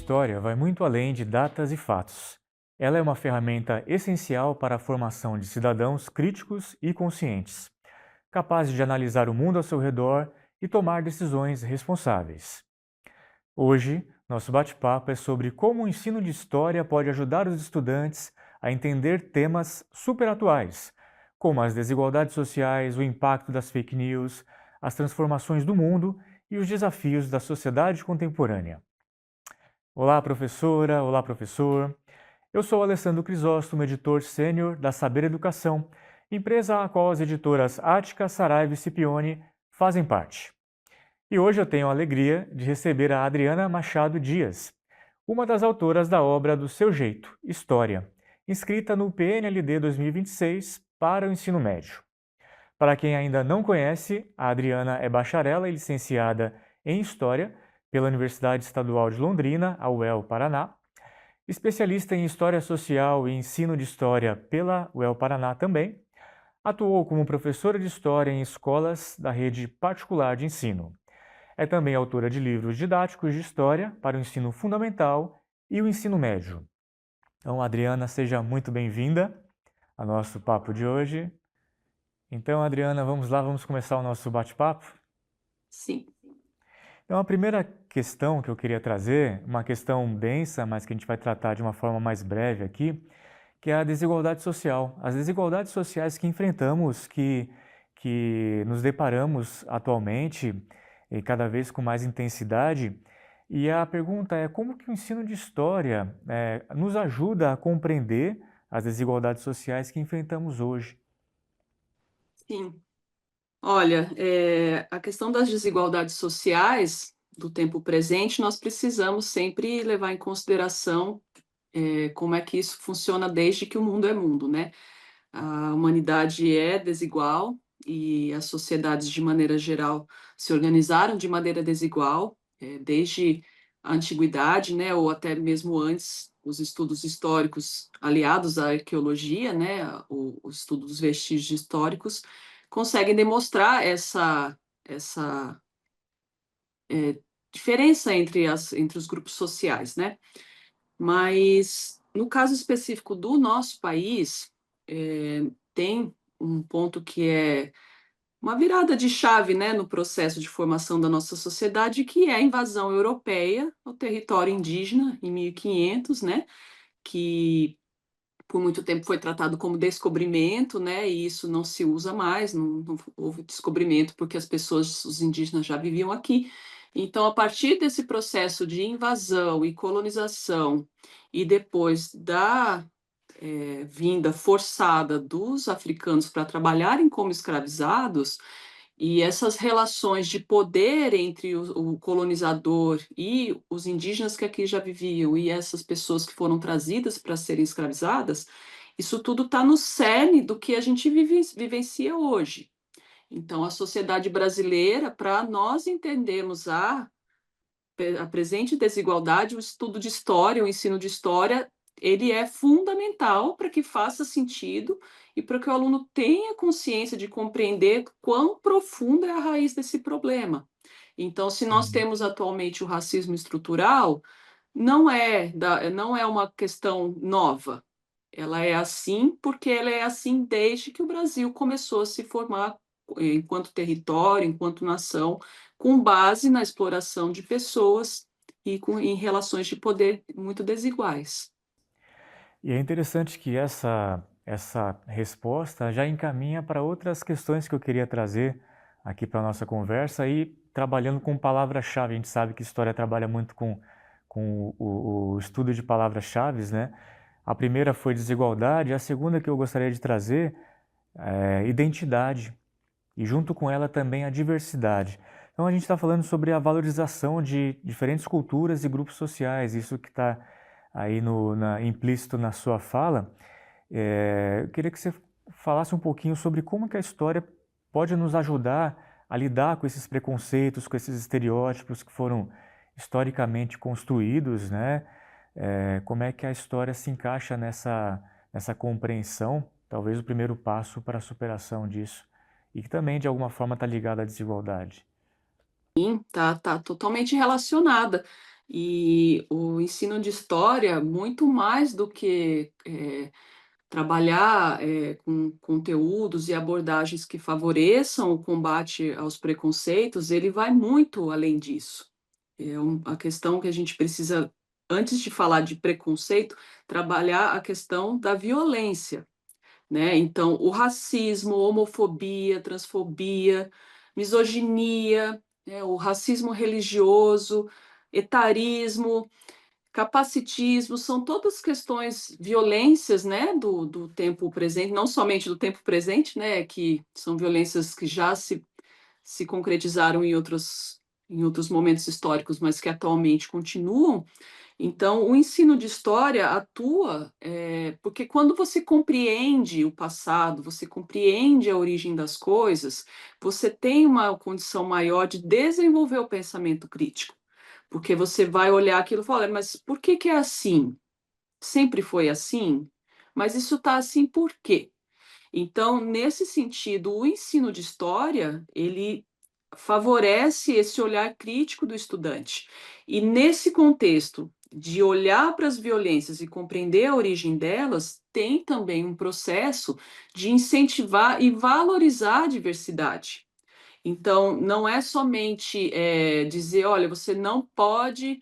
história vai muito além de datas e fatos. Ela é uma ferramenta essencial para a formação de cidadãos críticos e conscientes, capazes de analisar o mundo ao seu redor e tomar decisões responsáveis. Hoje, nosso bate-papo é sobre como o ensino de história pode ajudar os estudantes a entender temas super atuais, como as desigualdades sociais, o impacto das fake news, as transformações do mundo e os desafios da sociedade contemporânea. Olá, professora, olá, professor. Eu sou Alessandro Crisóstomo, editor sênior da Saber Educação, empresa a qual as editoras Ática, Saraiva e Scipione fazem parte. E hoje eu tenho a alegria de receber a Adriana Machado Dias, uma das autoras da obra Do Seu Jeito, História, inscrita no PNLD 2026 para o ensino médio. Para quem ainda não conhece, a Adriana é bacharela e licenciada em História pela Universidade Estadual de Londrina, a UEL Paraná, especialista em História Social e Ensino de História pela UEL Paraná também, atuou como professora de História em escolas da rede particular de ensino. É também autora de livros didáticos de História para o ensino fundamental e o ensino médio. Então, Adriana, seja muito bem-vinda ao nosso papo de hoje. Então, Adriana, vamos lá, vamos começar o nosso bate-papo? Sim. Então, a primeira questão que eu queria trazer, uma questão densa, mas que a gente vai tratar de uma forma mais breve aqui, que é a desigualdade social. As desigualdades sociais que enfrentamos, que nos deparamos atualmente, e cada vez com mais intensidade. E a pergunta é como que o ensino de história nos ajuda a compreender as desigualdades sociais que enfrentamos hoje? Sim. Olha, a questão das desigualdades sociais do tempo presente, nós precisamos sempre levar em consideração, como é que isso funciona desde que o mundo é mundo, né. A humanidade é desigual e as sociedades, de maneira geral, se organizaram de maneira desigual, desde a antiguidade, né, ou até mesmo antes, os estudos históricos aliados à arqueologia, né, o estudo dos vestígios históricos, conseguem demonstrar essa diferença entre os grupos sociais, né. Mas, no caso específico do nosso país, tem um ponto que é uma virada de chave, né, no processo de formação da nossa sociedade, que é a invasão europeia ao território indígena em 1500, né, que por muito tempo foi tratado como descobrimento, né, e isso não se usa mais, não houve descobrimento porque as pessoas, os indígenas já viviam aqui. Então, a partir desse processo de invasão e colonização e depois da vinda forçada dos africanos para trabalharem como escravizados, e essas relações de poder entre o colonizador e os indígenas que aqui já viviam e essas pessoas que foram trazidas para serem escravizadas, isso tudo está no cerne do que a gente vivencia hoje. Então, a sociedade brasileira, para nós entendermos a presente desigualdade, o estudo de história, o ensino de história, ele é fundamental para que faça sentido e para que o aluno tenha consciência de compreender quão profunda é a raiz desse problema. Então, se nós Uhum. temos atualmente o racismo estrutural, não é uma questão nova. Ela é assim porque ela é assim desde que o Brasil começou a se formar enquanto território, enquanto nação, com base na exploração de pessoas e em relações de poder muito desiguais. E é interessante que essa resposta já encaminha para outras questões que eu queria trazer aqui para a nossa conversa e trabalhando com palavras-chave. A gente sabe que história trabalha muito com o estudo de palavras-chave, né? A primeira foi desigualdade, a segunda que eu gostaria de trazer é identidade e junto com ela também a diversidade. Então a gente está falando sobre a valorização de diferentes culturas e grupos sociais, isso que está aí implícito na sua fala. Eu queria que você falasse um pouquinho sobre como que a história pode nos ajudar a lidar com esses preconceitos, com esses estereótipos que foram historicamente construídos, né? Como é que a história se encaixa nessa compreensão, talvez o primeiro passo para a superação disso, e que também de alguma forma está ligado à desigualdade. Tá totalmente relacionada. E o ensino de história, muito mais do que trabalhar com conteúdos e abordagens que favoreçam o combate aos preconceitos, ele vai muito além disso. A questão que a gente precisa, antes de falar de preconceito, trabalhar a questão da violência, né? Então, o racismo, homofobia, transfobia, misoginia, né? O racismo religioso, etarismo, capacitismo, são todas questões, violências, né, do tempo presente, não somente do tempo presente, né, que são violências que já se concretizaram em outros momentos históricos, mas que atualmente continuam. Então, o ensino de história atua, porque quando você compreende o passado, você compreende a origem das coisas, você tem uma condição maior de desenvolver o pensamento crítico, porque você vai olhar aquilo e falar, mas por que que é assim? Sempre foi assim? Mas isso está assim por quê? Então, nesse sentido, o ensino de história, ele favorece esse olhar crítico do estudante. E nesse contexto de olhar para as violências e compreender a origem delas, tem também um processo de incentivar e valorizar a diversidade. Então, não é somente dizer, olha, você não pode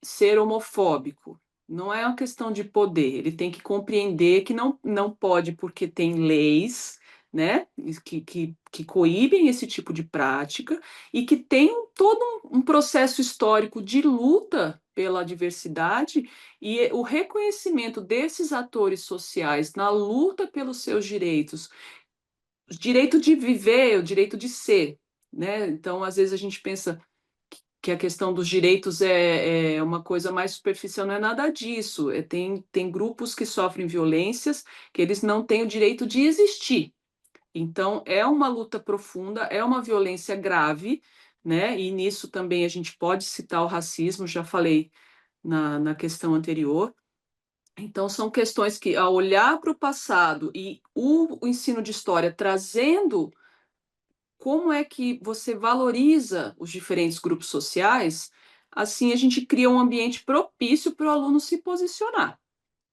ser homofóbico. Não é uma questão de poder. Ele tem que compreender que não pode, porque tem leis, né, que coíbem esse tipo de prática e que tem todo um processo histórico de luta pela diversidade e o reconhecimento desses atores sociais na luta pelos seus direitos, o direito de viver, o direito de ser, né? Então, às vezes a gente pensa que a questão dos direitos é uma coisa mais superficial, não é nada disso. Tem grupos que sofrem violências que eles não têm o direito de existir. Então, é uma luta profunda, é uma violência grave, né? E nisso também a gente pode citar o racismo, já falei na questão anterior. Então, são questões que, ao olhar para o passado e o ensino de história trazendo como é que você valoriza os diferentes grupos sociais, assim a gente cria um ambiente propício para o aluno se posicionar.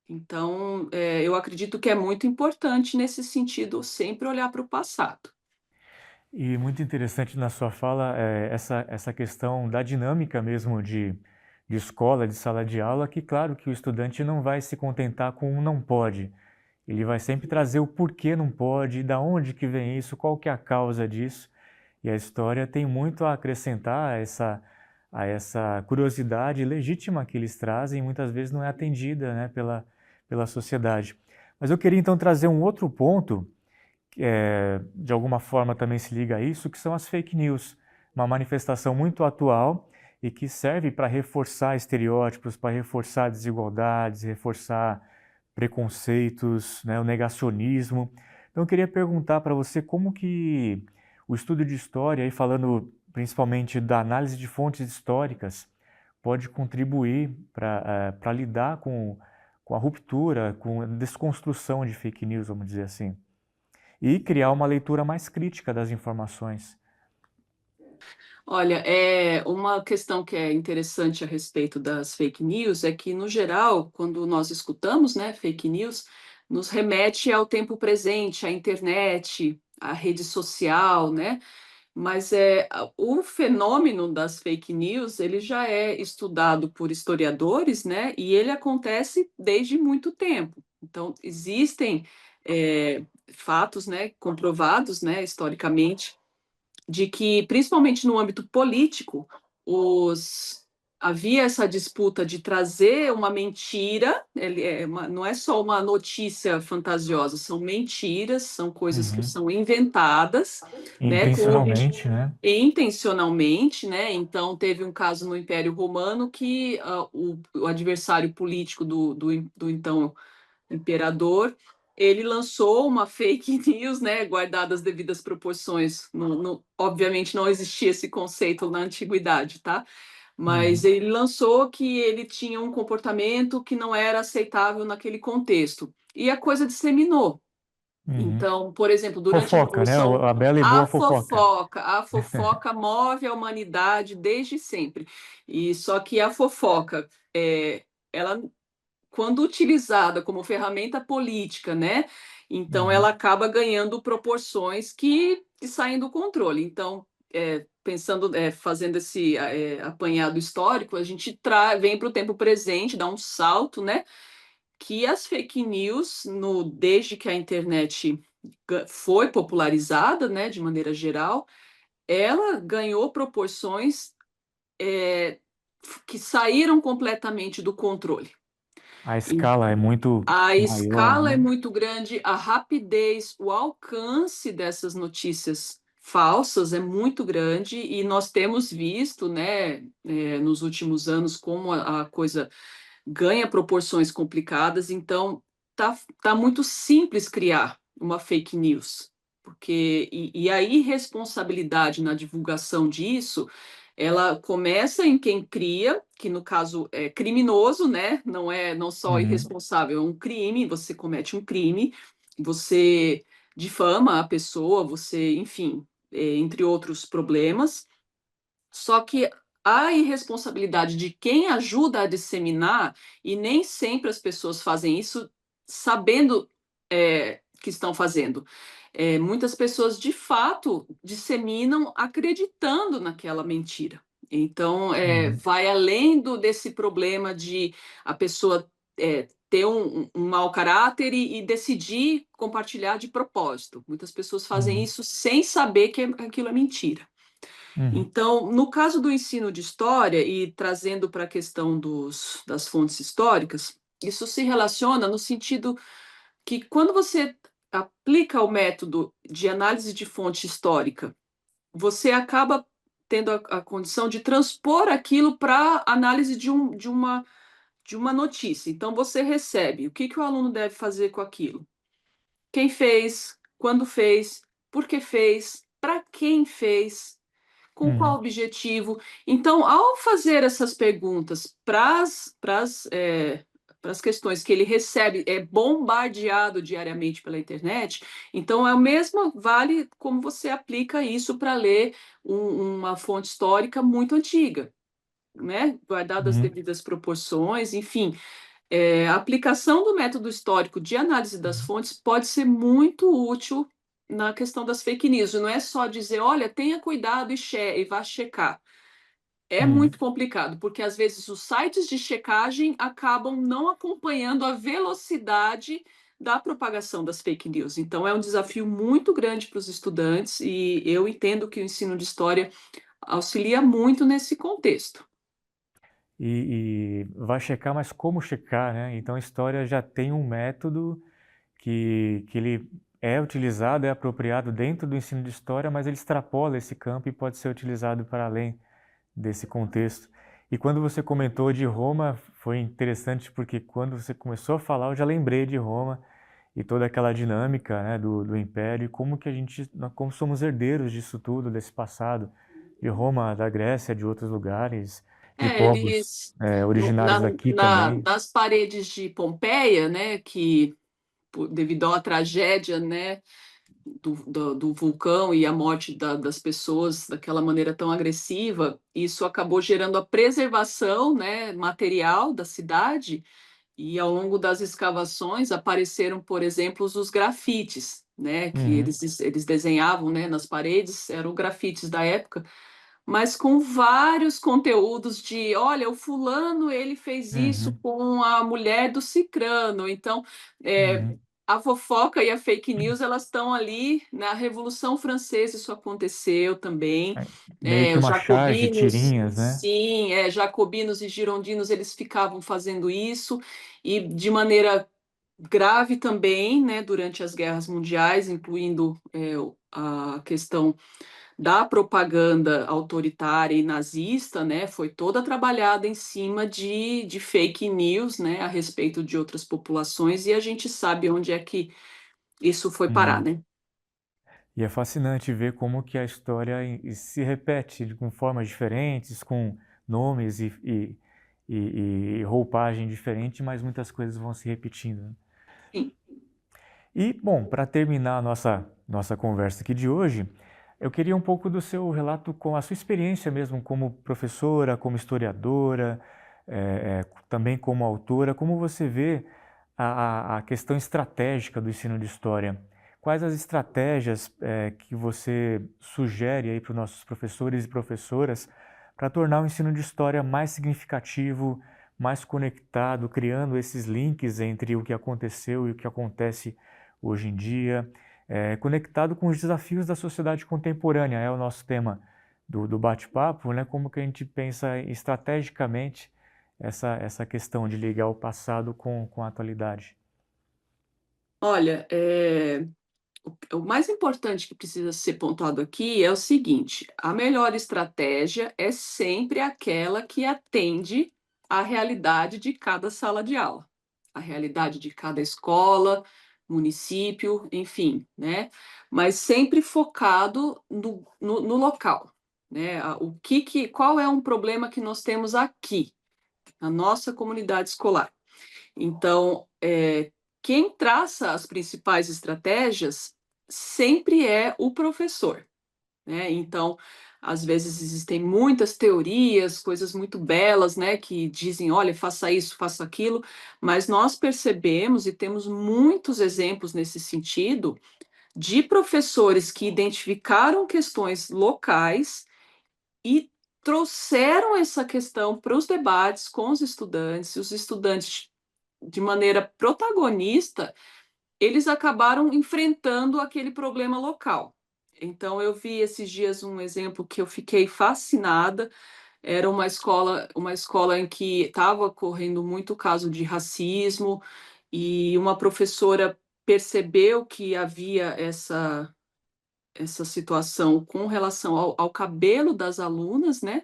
Então, eu acredito que é muito importante nesse sentido sempre olhar para o passado. E muito interessante na sua fala essa questão da dinâmica mesmo de escola, de sala de aula, que claro que o estudante não vai se contentar com um não pode. Ele vai sempre trazer o porquê não pode, da onde que vem isso, qual que é a causa disso. E a história tem muito a acrescentar a essa curiosidade legítima que eles trazem e muitas vezes não é atendida, né, pela sociedade. Mas eu queria então trazer um outro ponto de alguma forma também se liga a isso, que são as fake news, uma manifestação muito atual e que serve para reforçar estereótipos, para reforçar desigualdades, reforçar preconceitos, né, o negacionismo. Então eu queria perguntar para você como que o estudo de história, aí falando principalmente da análise de fontes históricas, pode contribuir para lidar com a ruptura, com a desconstrução de fake news, vamos dizer assim e criar uma leitura mais crítica das informações. Olha, uma questão que é interessante a respeito das fake news é que, no geral, quando nós escutamos, né, fake news, nos remete ao tempo presente, à internet, à rede social, né? Mas o fenômeno das fake news, ele já é estudado por historiadores, né? E ele acontece desde muito tempo. Então, existem fatos, né, comprovados, né, historicamente, de que, principalmente no âmbito político, havia essa disputa de trazer uma mentira, não é só uma notícia fantasiosa, são mentiras, são coisas que Uhum. são inventadas, né, com o Intencionalmente, né? intencionalmente, né? Então, teve um caso no Império Romano que o adversário político do então imperador, ele lançou uma fake news, né, guardadas as devidas proporções. Obviamente não existia esse conceito na antiguidade, tá? Mas Uhum. ele lançou que ele tinha um comportamento que não era aceitável naquele contexto. E a coisa disseminou. Uhum. Então, por exemplo, durante a Fofoca, né? Revolução, A bela e boa fofoca. a fofoca move a humanidade desde sempre. E só que a fofoca, ela, quando utilizada como ferramenta política, né? Então, ela Uhum. acaba ganhando proporções que saem do controle. Então, pensando, fazendo esse apanhado histórico, a gente vem para o tempo presente, dá um salto, né? Que as fake news, desde que a internet foi popularizada, né, de maneira geral, ela ganhou proporções é, que saíram completamente do controle. A E escala é muito a maior, escala é né? muito grande, a rapidez, o alcance dessas notícias falsas é muito grande e nós temos visto, né, nos últimos anos como a coisa ganha proporções complicadas, então tá muito simples criar uma fake news, porque e a irresponsabilidade na divulgação disso, ela começa em quem cria, que no caso é criminoso, né? Não só Uhum. irresponsável, é um crime, você comete um crime, você difama a pessoa, você, enfim, entre outros problemas. Só que a irresponsabilidade de quem ajuda a disseminar, e nem sempre as pessoas fazem isso sabendo que estão fazendo. Muitas pessoas, de fato, disseminam acreditando naquela mentira. Então, Uhum. vai além desse problema de a pessoa ter um mau caráter e decidir compartilhar de propósito. Muitas pessoas fazem Uhum. isso sem saber que aquilo é mentira. Uhum. Então, no caso do ensino de história, e trazendo para a questão das fontes históricas, isso se relaciona no sentido que, quando você aplica o método de análise de fonte histórica, você acaba tendo a condição de transpor aquilo para análise de uma notícia. Então, você recebe o que o aluno deve fazer com aquilo, quem fez, quando fez, por que fez, para quem fez, com qual Uhum. objetivo? Então, ao fazer essas perguntas para as questões que ele recebe, é bombardeado diariamente pela internet, então é o mesmo, vale como você aplica isso para ler uma fonte histórica muito antiga, né? Guardadas as Uhum. devidas proporções, enfim. A aplicação do método histórico de análise das Uhum. fontes pode ser muito útil na questão das fake news. Não é só dizer, olha, tenha cuidado e vá checar. É Uhum. muito complicado, porque às vezes os sites de checagem acabam não acompanhando a velocidade da propagação das fake news. Então, é um desafio muito grande para os estudantes, e eu entendo que o ensino de história auxilia muito nesse contexto. E vai checar, mas como checar, né? Então a história já tem um método que ele é utilizado, é apropriado dentro do ensino de história, mas ele extrapola esse campo e pode ser utilizado para além desse contexto. E quando você comentou de Roma, foi interessante porque quando você começou a falar, eu já lembrei de Roma e toda aquela dinâmica, né, do Império, e como que como somos herdeiros disso tudo, desse passado, de Roma, da Grécia, de outros lugares, de povos Eles, originários daqui também. nas paredes de Pompeia, né, que devido à tragédia, né, do vulcão e a morte das pessoas daquela maneira tão agressiva, isso acabou gerando a preservação, né, material da cidade, e ao longo das escavações apareceram, por exemplo, os grafites, né, que Uhum, eles desenhavam, né, nas paredes, eram grafites da época, mas com vários conteúdos de, olha, o fulano ele fez isso uhum, com a mulher do cicrano. Então, é, uhum. a fofoca e a fake news, elas estão ali na Revolução Francesa, isso aconteceu também. É, meio que Os uma charge de jacobinos, tirinhas, né? sim, jacobinos e girondinos, eles ficavam fazendo isso, e de maneira grave também, né, durante as guerras mundiais, incluindo a questão da propaganda autoritária e nazista, né, foi toda trabalhada em cima de fake news, né, a respeito de outras populações, e a gente sabe onde é que isso foi parar, Uhum. né? E é fascinante ver como que a história se repete com formas diferentes, com nomes e roupagem diferente, mas muitas coisas vão se repetindo, né? Sim. E, bom, para terminar a nossa conversa aqui de hoje, eu queria um pouco do seu relato com a sua experiência mesmo como professora, como historiadora, também como autora, como você vê a questão estratégica do ensino de história. Quais as estratégias que você sugere aí para os nossos professores e professoras para tornar o ensino de história mais significativo, mais conectado, criando esses links entre o que aconteceu e o que acontece hoje em dia, conectado com os desafios da sociedade contemporânea, é o nosso tema do bate-papo, né? Como que a gente pensa estrategicamente essa questão de ligar o passado com a atualidade. Olha, o mais importante que precisa ser pontuado aqui é o seguinte: a melhor estratégia é sempre aquela que atende à realidade de cada sala de aula, a realidade de cada escola, município, enfim, né? Mas sempre focado no local, né? Qual é um problema que nós temos aqui, na nossa comunidade escolar? Então, quem traça as principais estratégias sempre é o professor, né? Então, às vezes existem muitas teorias, coisas muito belas, né, que dizem, olha, faça isso, faça aquilo, mas nós percebemos e temos muitos exemplos nesse sentido de professores que identificaram questões locais e trouxeram essa questão para os debates com os estudantes de maneira protagonista, eles acabaram enfrentando aquele problema local. Então, eu vi esses dias um exemplo que eu fiquei fascinada. Era uma escola em que estava ocorrendo muito caso de racismo, e uma professora percebeu que havia essa situação com relação ao cabelo das alunas, né?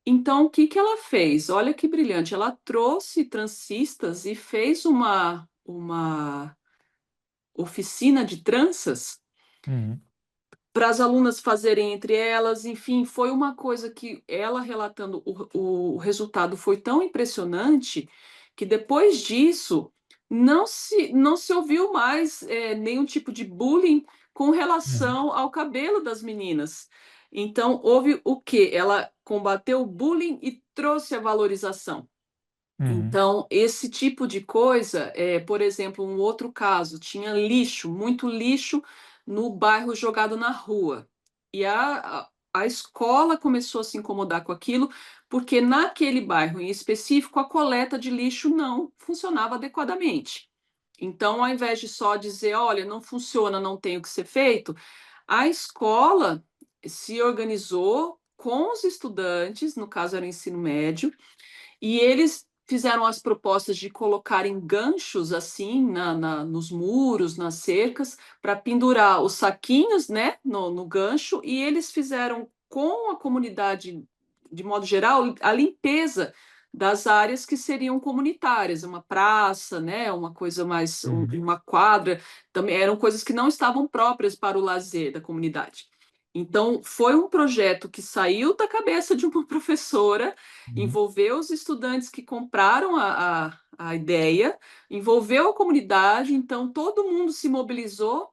Então, o que que ela fez? Olha que brilhante, ela trouxe transistas e fez uma oficina de tranças Uhum, para as alunas fazerem entre elas, enfim, foi uma coisa que ela relatando, o resultado foi tão impressionante que depois disso não se ouviu mais nenhum tipo de bullying com uhum, relação ao cabelo das meninas. Então, houve o quê? Ela combateu o bullying e trouxe a valorização. uhum, Então, esse tipo de coisa, por exemplo, um outro caso, tinha lixo, muito lixo no bairro jogado na rua. E a escola começou a se incomodar com aquilo, porque naquele bairro em específico a coleta de lixo não funcionava adequadamente. Então, ao invés de só dizer, olha, não funciona, não tem o que ser feito, a escola se organizou com os estudantes, no caso era o ensino médio, e eles fizeram as propostas de colocarem ganchos assim nos muros, nas cercas, para pendurar os saquinhos, né, no gancho, e eles fizeram com a comunidade, de modo geral, a limpeza das áreas que seriam comunitárias, uma praça, né, uma coisa mais, uhum, uma quadra, também eram coisas que não estavam próprias para o lazer da comunidade. Então, foi um projeto que saiu da cabeça de uma professora, uhum. envolveu os estudantes que compraram a ideia, envolveu a comunidade, então todo mundo se mobilizou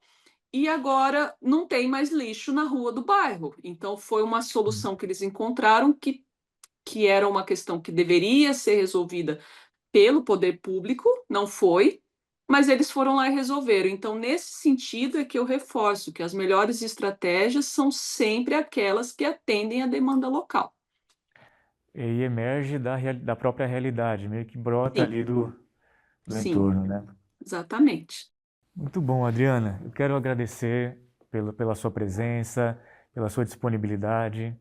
e agora não tem mais lixo na rua do bairro. Então foi uma Uhum. solução que eles encontraram que era uma questão que deveria ser resolvida pelo poder público, não foi, mas eles foram lá e resolveram. Então, nesse sentido, é que eu reforço que as melhores estratégias são sempre aquelas que atendem à demanda local. E aí emerge da própria realidade, meio que brota Sim, ali do sim, entorno, né? exatamente. Muito bom, Adriana. Eu quero agradecer pela sua presença, pela sua disponibilidade.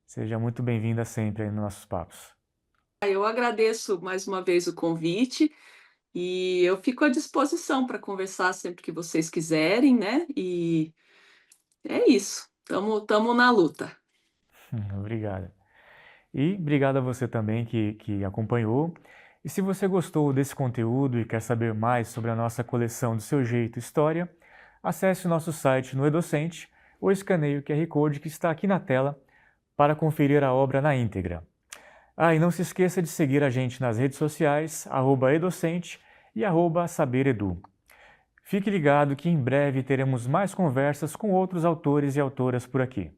Seja muito bem-vinda sempre aí nos nossos papos. Eu agradeço mais uma vez o convite e eu fico à disposição para conversar sempre que vocês quiserem, né? E é isso. Tamo na luta. Obrigado. E obrigado a você também que acompanhou. E se você gostou desse conteúdo e quer saber mais sobre a nossa coleção do Seu Jeito História, acesse o nosso site no Edocente ou escaneie o QR Code que está aqui na tela para conferir a obra na íntegra. Ah, e não se esqueça de seguir a gente nas redes sociais, @edocente e @saberedu. Fique ligado que em breve teremos mais conversas com outros autores e autoras por aqui.